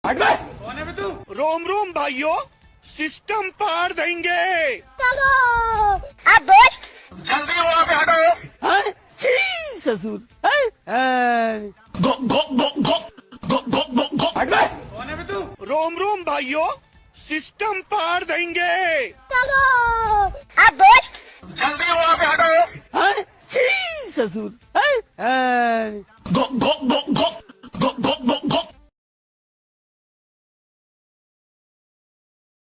कौन है बे तू? रोम रोम भाइयों, सिस्टम पार देंगे। चलो अब बोल। जल्दी वहाँ पे हटो। छी ससुर। कौन है बे तू? रोम रोम भाइयों, सिस्टम पार देंगे। चलो अब बोल। जल्दी वहाँ पे हटो। छी ससुर।